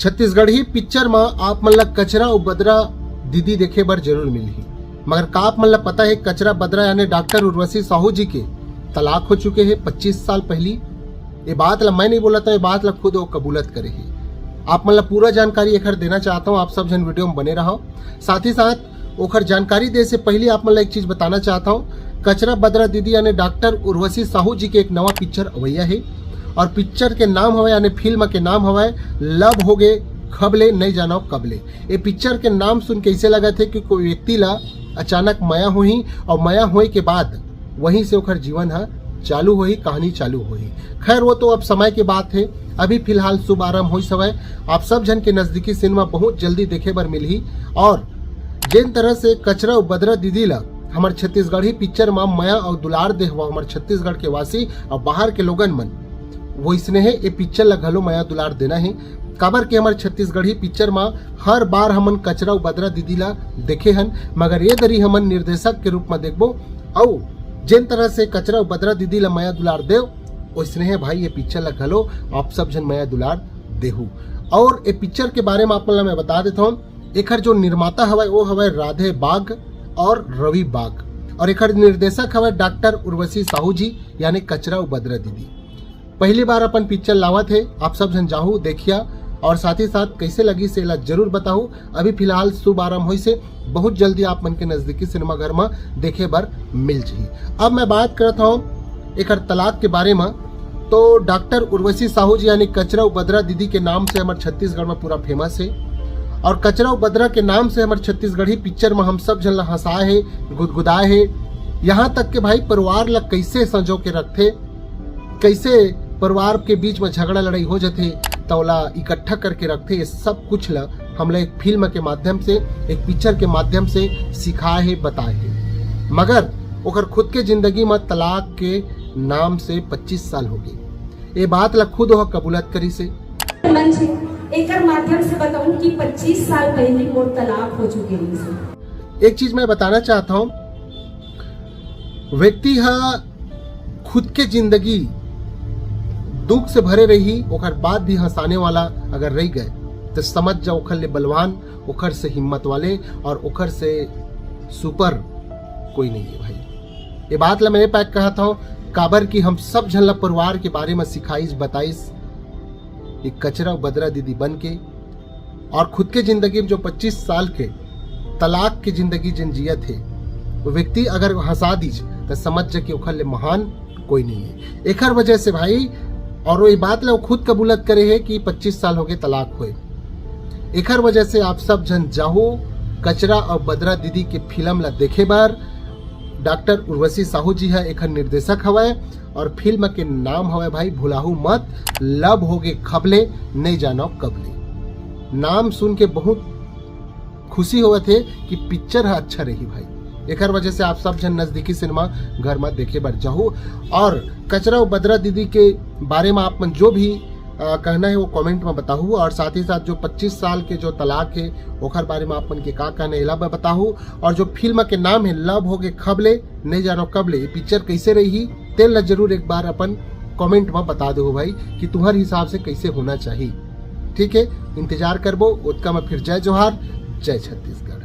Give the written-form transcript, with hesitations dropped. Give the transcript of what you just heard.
Chhattisgarhi picture में आप मन ला कचरा और बदरा दीदी देखे बर जरूर मिलही, मगर का आप मन ला पता है कचरा बदरा यानी डॉक्टर उर्वशी साहू जी के तलाक हो चुके हैं 25 साल पहली। ये बात ला मैं नहीं बोला था, ये बात ला खुद वो कबूलत करे ही। आप मन ला पूरा जानकारी एक देना चाहता हूँ, आप सब जन वीडियो में बने रहो। साथ ही साथ ओखर जानकारी दे से पहले आप मन ला एक चीज बताना चाहता हूँ, कचरा बदरा दीदी यानी डॉक्टर उर्वशी साहू जी के एक नवा पिक्चर अवैया है और पिक्चर के नाम हवा यानी फिल्म के नाम हवा लव हो गए खबले नहीं जानो कबले। ये पिक्चर के नाम सुन के ऐसे लगा थे कि कोई व्यक्ति ला अचानक माया हुई और माया होए के बाद वहीं से ओखर जीवन है चालू हुई, कहानी चालू हुई। खैर वो तो अब समय की बात है, अभी फिलहाल शुभ आरंभ हुई समय आप सब जन के नजदीकी सिनेमा बहुत जल्दी देखे बर मिलही। और जिन तरह से कचरा और बदरा दीदी ला हमारे छत्तीसगढ़ी पिक्चर में माया और दुलार दे हुआ हमारे छत्तीसगढ़ के वासी और बाहर के लोगन मन वो इसने है ये पिक्चर ला घलो माया दुलार देना है। काबर के हमारे छत्तीसगढ़ी पिक्चर में हर बार हमन कचरा और बदरा दीदी ला देखे हन, मगर ये दरी हमन निर्देशक के रूप में देखबो और जिन तरह से कचरा और बदरा दीदी ला माया दुलार देव वैसने है भाई ये पिक्चर ला घलो आप सब जन माया दुलार देहू। और ये पिक्चर के बारे में आप मैं बता देता हूँ, एखर जो निर्माता हवा वो हवा राधे बाग और रवि बाग और एखर निर्देशक हवा डॉक्टर उर्वशी साहू जी यानी कचरा और बदरा दीदी। पहली बार अपन पिक्चर लावा थे, आप सब जन जाहू देखिया और साथ ही साथ कैसे लगी से जरूर बताऊ। अभी फिलहाल शुभ आरंभ हुई से बहुत जल्दी आप मन के नजदीकी सिनेमा घर में देखे बर मिल जाही। अब मैं बात करता हूँ एक तलाक के बारे में। तो डॉक्टर उर्वशी साहू जी यानी कचरा और बदरा दीदी के नाम से हमारे छत्तीसगढ़ में पूरा फेमस है और कचरा और बदरा के नाम से हमारे छत्तीसगढ़ी पिक्चर में हम सब जन हंसाए है, गुदगुदाए है। यहाँ तक के भाई परिवार ला कैसे संजो के रखते, कैसे परिवार के बीच में झगड़ा लड़ाई हो जाते तौला इकट्ठा करके रखते, ये सब कुछ ला हम लोग एक फिल्म के माध्यम से एक पिक्चर के माध्यम से सिखाए है बताए है। मगर ओकर खुद के जिंदगी में तलाक के नाम से 25 साल हो गए। ये बात ला खुद वह कबूलत करी से एकर माध्यम से बताऊं कि 25 साल पहले मोर तलाक हो चुके हैं। एक चीज मैं बताना चाहता हूँ, व्यक्ति खुद के जिंदगी दुख से भरे रही ओखर बाद भी हंसाने वाला अगर रह गए तो समझ जाओ ओखर ले बलवान, ओखर से हिम्मत वाले और ओखर से सुपर कोई नहीं है भाई। ये बात ला मैं पैक कहता हूँ काबर की हम सब झल्ला परिवार के बारे में सिखाइस बताइस एक कचरा बदरा दीदी बन के और खुद के जिंदगी में जो 25 साल के तलाक की जिंदगी जिन जिया थे वो व्यक्ति अगर हंसा दीज तो समझ जा कि ओखर ले महान कोई नहीं है। एकर वजह से भाई और वो बात ला खुद कबूलत करे है कि 25 साल हो गए तलाक हुए। एकर वजह से आप सब जन जाहो कचरा और बदरा दीदी के फिल्म ला देखे बार। डॉक्टर उर्वशी साहू जी है एक निर्देशक हवाए और फिल्म के नाम हवाए भाई भुलाहू मत, लव हो गए खबले नहीं जानो कबले। नाम सुन के बहुत खुशी हुए थे कि पिक्चर है अच्छा रही भाई। एक वजह से आप सब जन नजदीकी सिनेमा घर में देखे बर जाहू और कचरा और बदरा दीदी के बारे में आप मन जो भी कहना है वो कमेंट में बताहू और साथ ही साथ जो 25 साल के जो तलाक है ओखर बारे में आप मन के का कहना है में बताहू और जो फिल्म के नाम है लव हो गए खबले नहीं जानो कबले, ये पिक्चर कैसे रही तेल जरूर एक बार अपन कमेंट में बता दो भाई कि तुम्हारे हिसाब से कैसे होना चाहिए। ठीक है, इंतजार करबो। उतका में फिर जय जोहार, जय छत्तीसगढ़।